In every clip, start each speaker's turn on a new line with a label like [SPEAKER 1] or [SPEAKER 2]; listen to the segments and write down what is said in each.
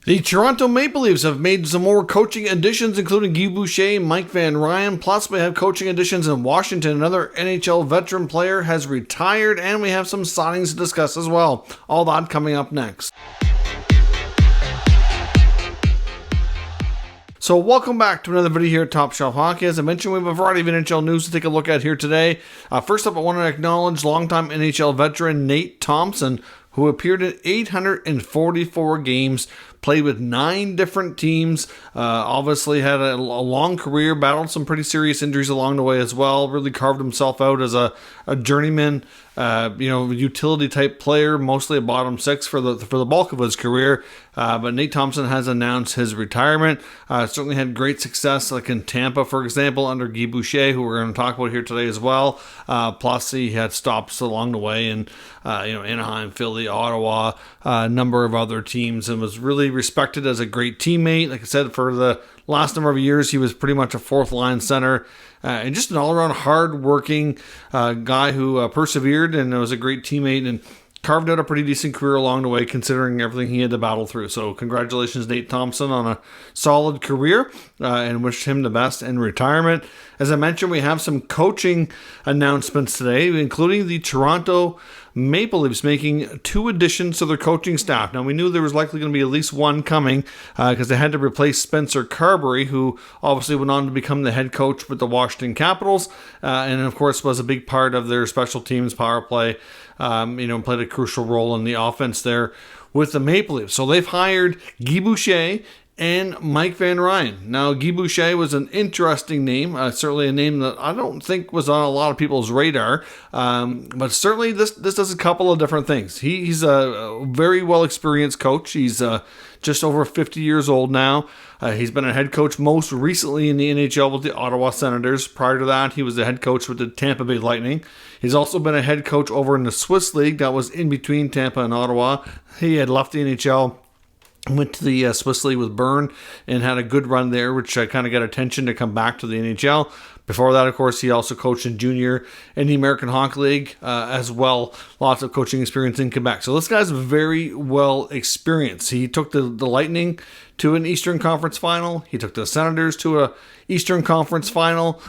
[SPEAKER 1] The Toronto Maple Leafs have made some more coaching additions, including Guy Boucher, Mike Van Ryn. Plus, we have coaching additions in Washington. Another NHL veteran player has retired, and we have some signings to discuss as well. All that coming up next. So welcome back to another video here at Top Shelf Hockey. As I mentioned, we have a variety of NHL news to take a look at here today. First up, I want to acknowledge longtime NHL veteran Nate Thompson, who appeared in 844 games, played with 9 different teams, obviously had a long career, battled some pretty serious injuries along the way as well, really carved himself out as a journeyman, utility type player, mostly a bottom 6 for the bulk of his career. But Nate Thompson has announced his retirement. Certainly had great success, like in Tampa, for example, under Guy Boucher, who we're going to talk about here today as well. Plus, he had stops along the way in Anaheim, Philly, Ottawa, a number of other teams, and was really respected as a great teammate. Like I said, for the last number of years, he was pretty much a fourth line center. And just an all-around hard-working guy who persevered and was a great teammate and carved out a pretty decent career along the way, considering everything he had to battle through. So congratulations, Nate Thompson, on a solid career, and wish him the best in retirement. As I mentioned, we have some coaching announcements today, including the Toronto Maple Leafs making 2 additions to their coaching staff. Now, we knew there was likely going to be at least one coming because they had to replace Spencer Carberry, who obviously went on to become the head coach with the Washington Capitals, and of course was a big part of their special teams power play, played a crucial role in the offense there with the Maple Leafs. So they've hired Guy Boucher and Mike Van Ryn. Now, Guy Boucher was an interesting name, certainly a name that I don't think was on a lot of people's radar, but certainly this does a couple of different things. He's a very well-experienced coach. He's just over 50 years old now. He's been a head coach most recently in the NHL with the Ottawa Senators. Prior to that, he was the head coach with the Tampa Bay Lightning. He's also been a head coach over in the Swiss League that was in between Tampa and Ottawa. He had left the NHL, went to the Swiss League with Bern, and had a good run there, which kind of got attention to come back to the NHL. Before that, of course, he also coached in junior in the American Hockey League as well. Lots of coaching experience in Quebec. So this guy's very well experienced. He took the Lightning to an Eastern Conference final. He took the Senators to a Eastern Conference final.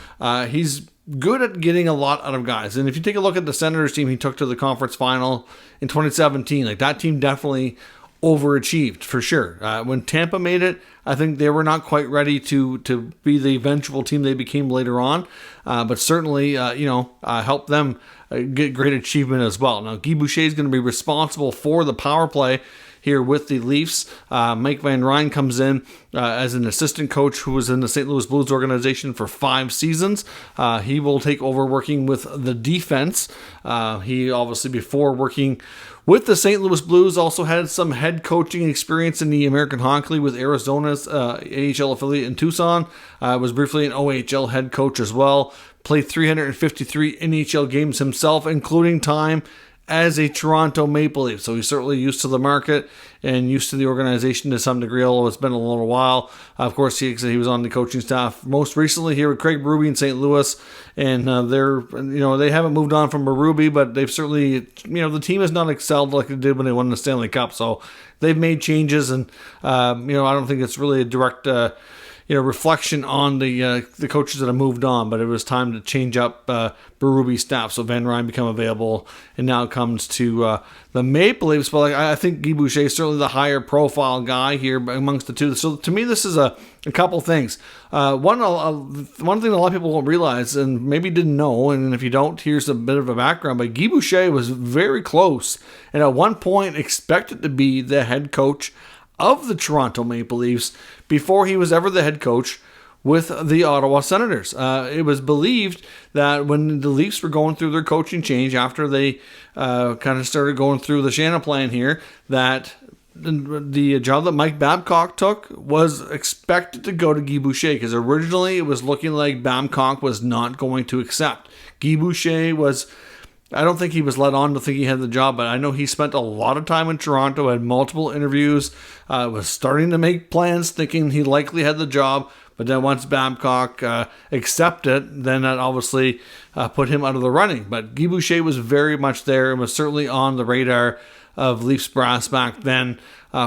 [SPEAKER 1] He's good at getting a lot out of guys. And if you take a look at the Senators team he took to the conference final in 2017, like that team definitely overachieved for sure. When Tampa made it, I think they were not quite ready to be the eventual team they became later on, but certainly helped them get great achievement as well. Now, Guy Boucher is going to be responsible for the power play here with the Leafs. Mike Van Ryn comes in as an assistant coach who was in the St. Louis Blues organization for 5 seasons. He will take over working with the defense. He obviously, before working with the St. Louis Blues, also had some head coaching experience in the American Hockey League with Arizona's AHL affiliate in Tucson. Was briefly an OHL head coach as well. Played 353 NHL games himself, including time as a Toronto Maple Leaf. So he's certainly used to the market and used to the organization to some degree, although it's been a little while. Of course, he was on the coaching staff most recently here with Craig Berube in St. Louis, and they haven't moved on from Berube, but they've certainly, the team has not excelled like they did when they won the Stanley Cup. So they've made changes, and I don't think it's really a direct reflection on the coaches that have moved on, but it was time to change up Berube's staff. So Van Ryn become available, and now it comes to the Maple Leafs. But I think Guy Boucher is certainly the higher profile guy here amongst the two. So to me, this is a couple things. One thing a lot of people won't realize, and maybe didn't know, and if you don't, here's a bit of a background. But Guy Boucher was very close, and at one point expected to be the head coach of the Toronto Maple Leafs before he was ever the head coach with the Ottawa Senators. It was believed that when the Leafs were going through their coaching change after they kind of started going through the Shannon plan here, that the job that Mike Babcock took was expected to go to Guy Boucher, because originally it was looking like Babcock was not going to accept. Guy Boucher I don't think he was led on to think he had the job, but I know he spent a lot of time in Toronto, had multiple interviews, was starting to make plans thinking he likely had the job, but then once Babcock accepted, then that obviously put him out of the running. But Guy Boucher was very much there and was certainly on the radar of Leafs brass back then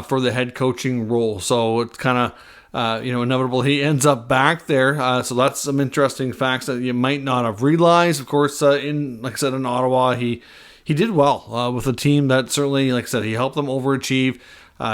[SPEAKER 1] for the head coaching role. So it's kind of inevitable he ends up back there. So that's some interesting facts that you might not have realized. Of course, like I said, in Ottawa, he did well with a team that certainly, like I said, he helped them overachieve.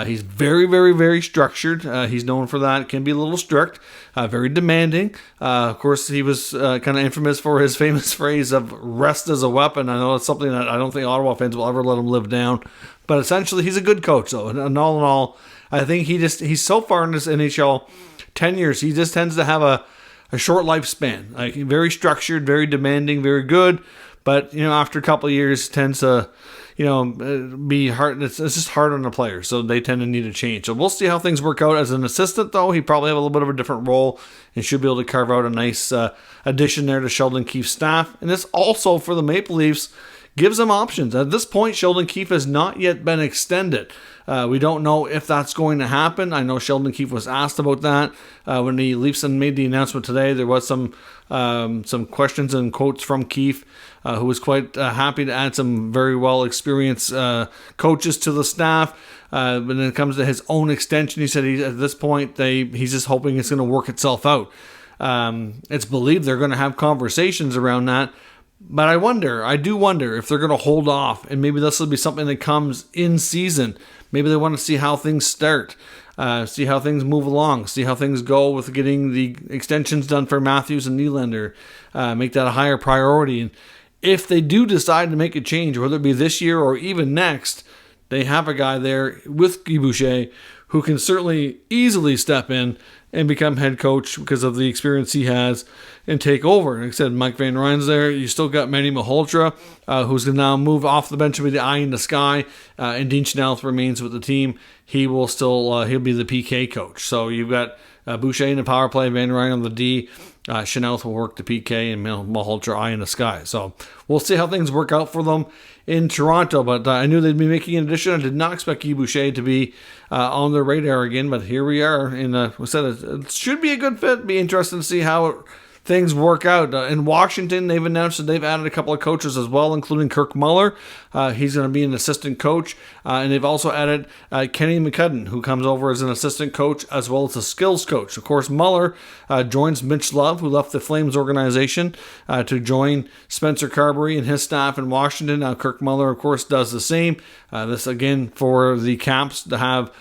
[SPEAKER 1] He's very, very, very structured. He's known for that. Can be a little strict, very demanding. Of course, he was kind of infamous for his famous phrase of rest as a weapon. I know it's something that I don't think Ottawa fans will ever let him live down. But essentially, he's a good coach, though. And all in all, I think he's so far in this NHL tenures, he just tends to have a short lifespan. Like, very structured, very demanding, very good. But, after a couple of years, tends to, be hard. It's just hard on the players, so they tend to need a change. So we'll see how things work out. As an assistant, though, he probably have a little bit of a different role and should be able to carve out a nice addition there to Sheldon Keefe's staff. And this also, for the Maple Leafs, gives them options. At this point, Sheldon Keefe has not yet been extended. We don't know if that's going to happen. I know Sheldon Keefe was asked about that when the Leafs made the announcement today. There was some questions and quotes from Keefe, who was quite happy to add some very well experienced coaches to the staff. When it comes to his own extension, he said at this point he's just hoping it's going to work itself out. It's believed they're going to have conversations around that. But I do wonder if they're going to hold off, and maybe this will be something that comes in season. Maybe they want to see how things start, see how things move along, see how things go with getting the extensions done for Matthews and Nylander, make that a higher priority. And if they do decide to make a change, whether it be this year or even next, they have a guy there with Guy Boucher who can certainly easily step in and become head coach because of the experience he has and take over. Like I said, Mike Van Ryn's there. You still got Manny Malhotra, who's going to now move off the bench with the eye in the sky. And Dean Schnelf remains with the team. He will still he'll be the PK coach. So you've got Boucher in the power play, Van Ryn on the D. Schnelf will work the PK, and Malhotra eye in the sky. So we'll see how things work out for them in Toronto, but I knew they'd be making an addition. I did not expect Guy Boucher to be on their radar again, but here we are. We said it should be a good fit. Be interesting to see how things work out. In Washington, they've announced that they've added a couple of coaches as well, including Kirk Muller. He's going to be an assistant coach. And they've also added Kenny McCudden, who comes over as an assistant coach as well as a skills coach. Of course, Muller joins Mitch Love, who left the Flames organization to join Spencer Carberry and his staff in Washington. Now, Kirk Muller, of course, does the same. This, again, for the Caps to have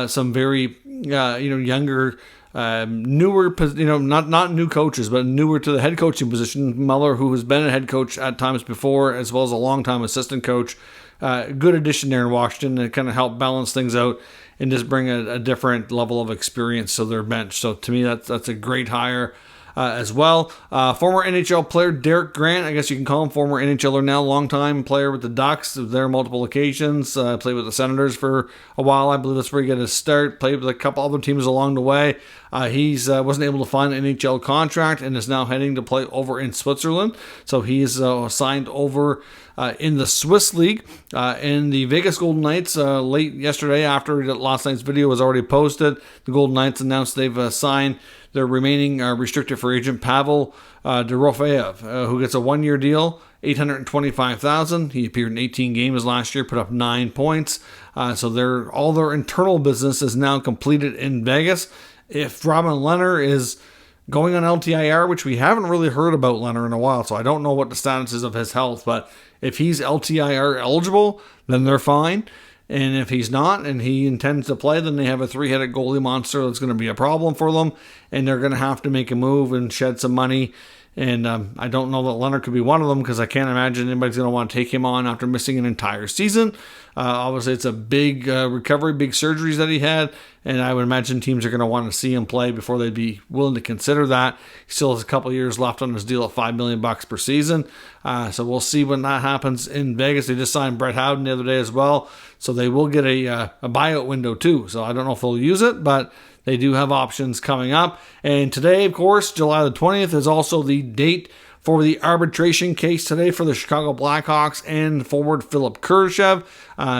[SPEAKER 1] some very younger, newer, not new coaches, but newer to the head coaching position. Muller, who has been a head coach at times before, as well as a long-time assistant coach. Good addition there in Washington, and kind of help balance things out and just bring a different level of experience to their bench. So to me, that's a great hire as well. Former NHL player Derek Grant, I guess you can call him former NHLer now, longtime player with the Ducks, there on multiple occasions, played with the Senators for a while. I believe that's where he got his start, played with a couple other teams along the way. He's wasn't able to find an NHL contract and is now heading to play over in Switzerland. So he's signed over in the Swiss League. And the Vegas Golden Knights, late yesterday, after last night's video was already posted, the Golden Knights announced they've signed their remaining restricted free agent Pavel Dorofeyev, who gets a one-year deal, $825,000. He appeared in 18 games last year, put up 9 points. So all their internal business is now completed in Vegas. If Robin Lehner is going on LTIR, which we haven't really heard about Lehner in a while, so I don't know what the status is of his health, but if he's LTIR eligible, then they're fine. And if he's not, and he intends to play, then they have a three-headed goalie monster that's going to be a problem for them, and they're going to have to make a move and shed some money. And I don't know that Leonard could be one of them, because I can't imagine anybody's going to want to take him on after missing an entire season. Obviously, it's a big recovery, big surgeries that he had, and I would imagine teams are going to want to see him play before they'd be willing to consider that. He still has a couple of years left on his deal at $5 million per season. So we'll see when that happens in Vegas. They just signed Brett Howden the other day as well, so they will get a buyout window too. So I don't know if they'll use it, but they do have options coming up. And today, of course, July the 20th is also the date for the arbitration case today for the Chicago Blackhawks and forward Philipp Kurashev.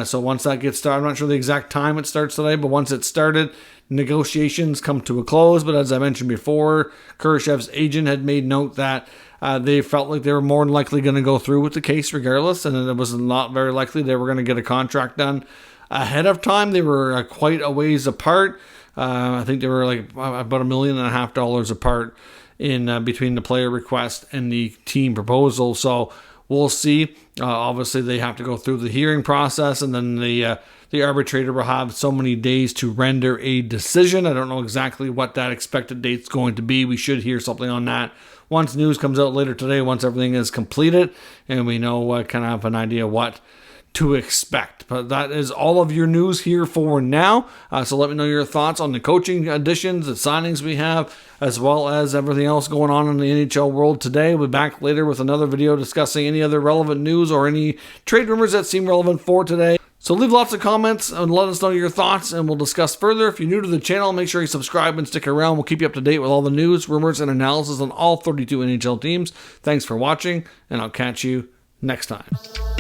[SPEAKER 1] So once that gets started, I'm not sure the exact time it starts today, but once it started, negotiations come to a close. But as I mentioned before, Kurashev's agent had made note that they felt like they were more than likely going to go through with the case regardless, and it was not very likely they were going to get a contract done ahead of time. They were quite a ways apart. I think they were like about $1.5 million apart in between the player request and the team proposal. So we'll see. Obviously, they have to go through the hearing process, and then the arbitrator will have so many days to render a decision. I don't know exactly what that expected date's going to be. We should hear something on that once news comes out later today, once everything is completed, and we know kind of have an idea what to expect. But that is all of your news here for now. So let me know your thoughts on the coaching additions, the signings we have, as well as everything else going on in the NHL world today. We'll be back later with another video discussing any other relevant news or any trade rumors that seem relevant for today. So leave lots of comments and let us know your thoughts, and we'll discuss further. If you're new to the channel, make sure you subscribe and stick around. We'll keep you up to date with all the news, rumors, and analysis on all 32 NHL teams. Thanks for watching, and I'll catch you next time.